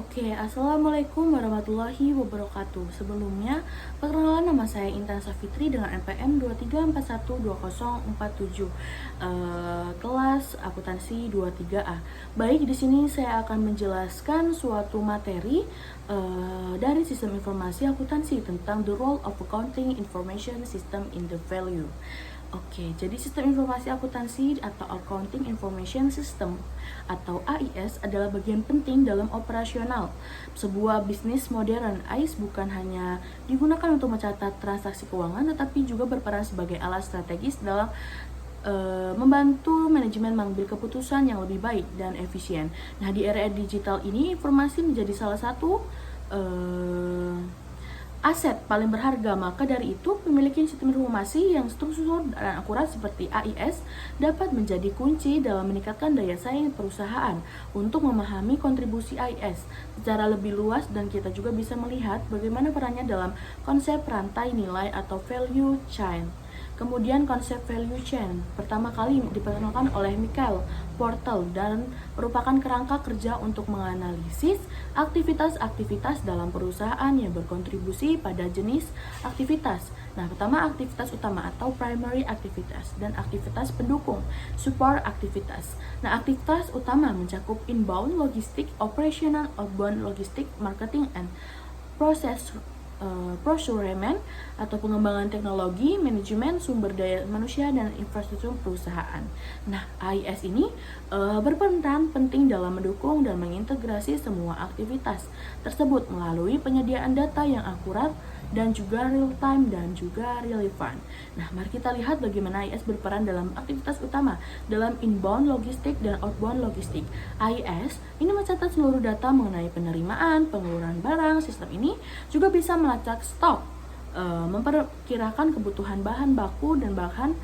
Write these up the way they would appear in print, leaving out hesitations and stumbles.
Oke, Assalamualaikum warahmatullahi wabarakatuh. Sebelumnya, perkenalan, nama saya Intan Safitri dengan NPM 23412047, kelas akuntansi 23A. Baik, di sini saya akan menjelaskan suatu materi dari sistem informasi akuntansi tentang the role of accounting information system in the value. Oke, jadi sistem informasi akuntansi atau Accounting Information System atau AIS adalah bagian penting dalam operasional sebuah bisnis modern. AIS bukan hanya digunakan untuk mencatat transaksi keuangan, tetapi juga berperan sebagai alat strategis dalam membantu manajemen mengambil keputusan yang lebih baik dan efisien. Nah, di era digital ini, informasi menjadi salah satu aset paling berharga. Maka dari itu, memiliki sistem informasi yang struktur dan akurat seperti AIS dapat menjadi kunci dalam meningkatkan daya saing perusahaan. Untuk memahami kontribusi AIS secara lebih luas, dan kita juga bisa melihat bagaimana perannya dalam konsep rantai nilai atau value chain. Kemudian konsep value chain pertama kali diperkenalkan oleh Michael Porter dan merupakan kerangka kerja untuk menganalisis aktivitas-aktivitas dalam perusahaan yang berkontribusi pada jenis aktivitas. Nah, pertama aktivitas utama atau primary aktivitas dan aktivitas pendukung, support aktivitas. Nah, aktivitas utama mencakup inbound logistik, operational outbound logistik, marketing and procurement atau pengembangan teknologi, manajemen sumber daya manusia dan infrastruktur perusahaan. Nah, AIS ini berperan penting dalam mendukung dan mengintegrasi semua aktivitas tersebut melalui penyediaan data yang akurat dan juga real time dan juga relevan. Nah, mari kita lihat bagaimana AIS berperan dalam aktivitas utama dalam inbound logistik dan outbound logistik. AIS ini mencatat seluruh data mengenai penerimaan, pengeluaran barang. Sistem ini juga bisa melacak stok, memperkirakan kebutuhan bahan baku dan bahkan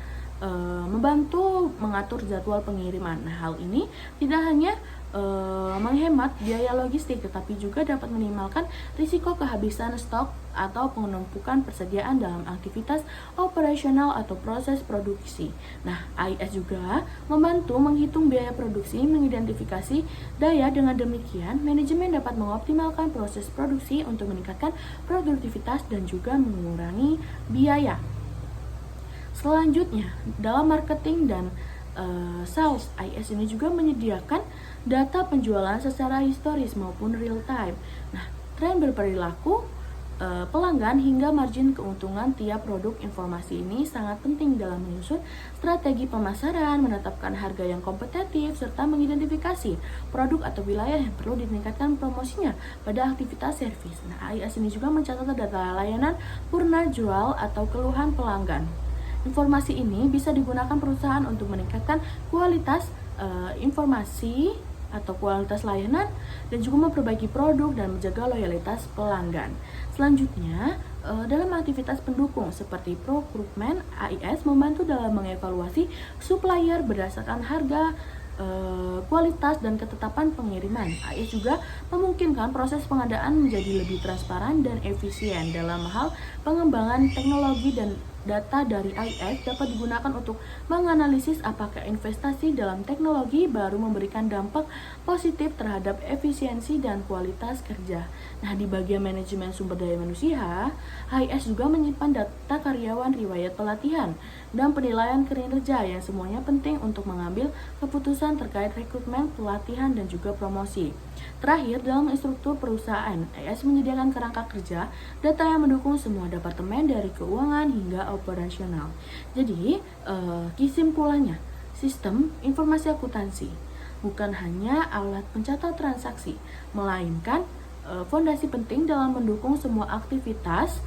membantu mengatur jadwal pengiriman. Nah, hal ini tidak hanya menghemat biaya logistik, tetapi juga dapat meminimalkan risiko kehabisan stok atau penumpukan persediaan dalam aktivitas operasional atau proses produksi. Nah, AIS juga membantu menghitung biaya produksi, mengidentifikasi daya. Dengan demikian, manajemen dapat mengoptimalkan proses produksi untuk meningkatkan produktivitas dan juga mengurangi biaya. Selanjutnya, dalam marketing dan sales, AIS ini juga menyediakan data penjualan secara historis maupun real time. Nah, tren berperilaku pelanggan hingga margin keuntungan tiap produk. Informasi ini sangat penting dalam menyusun strategi pemasaran, menetapkan harga yang kompetitif, serta mengidentifikasi produk atau wilayah yang perlu ditingkatkan promosinya pada aktivitas servis. Nah, AIS ini juga mencatat data layanan purna jual atau keluhan pelanggan. Informasi ini bisa digunakan perusahaan untuk meningkatkan kualitas informasi atau kualitas layanan dan juga memperbaiki produk dan menjaga loyalitas pelanggan. Selanjutnya, dalam aktivitas pendukung seperti procurement, AIS membantu dalam mengevaluasi supplier berdasarkan harga, kualitas dan ketetapan pengiriman. AIS juga memungkinkan proses pengadaan menjadi lebih transparan dan efisien. Dalam hal pengembangan teknologi dan data dari AIS dapat digunakan untuk menganalisis apakah investasi dalam teknologi baru memberikan dampak positif terhadap efisiensi dan kualitas kerja. Nah, di bagian manajemen sumber daya manusia, AIS juga menyimpan data karyawan, riwayat pelatihan, dan penilaian kinerja yang semuanya penting untuk mengambil keputusan terkait rekrutmen, pelatihan, dan juga promosi. Terakhir, dalam struktur perusahaan, AIS menyediakan kerangka kerja data yang mendukung semua departemen dari keuangan hingga operasional. Jadi, kesimpulannya, sistem informasi akuntansi bukan hanya alat pencatat transaksi, melainkan fondasi penting dalam mendukung semua aktivitas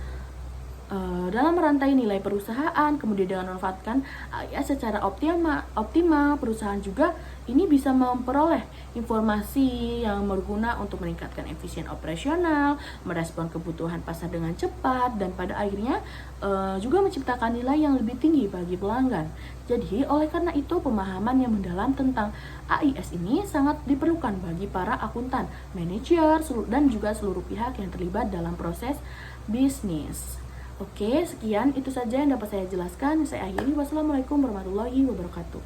dalam rantai nilai perusahaan. Kemudian dengan memanfaatkan AIS secara optimal, perusahaan juga ini bisa memperoleh informasi yang berguna untuk meningkatkan efisien operasional, merespon kebutuhan pasar dengan cepat, dan pada akhirnya juga menciptakan nilai yang lebih tinggi bagi pelanggan. Jadi, oleh karena itu, pemahaman yang mendalam tentang AIS ini sangat diperlukan bagi para akuntan, manajer, dan juga seluruh pihak yang terlibat dalam proses bisnis. Oke, sekian itu saja yang dapat saya jelaskan. Saya akhiri. Wassalamualaikum warahmatullahi wabarakatuh.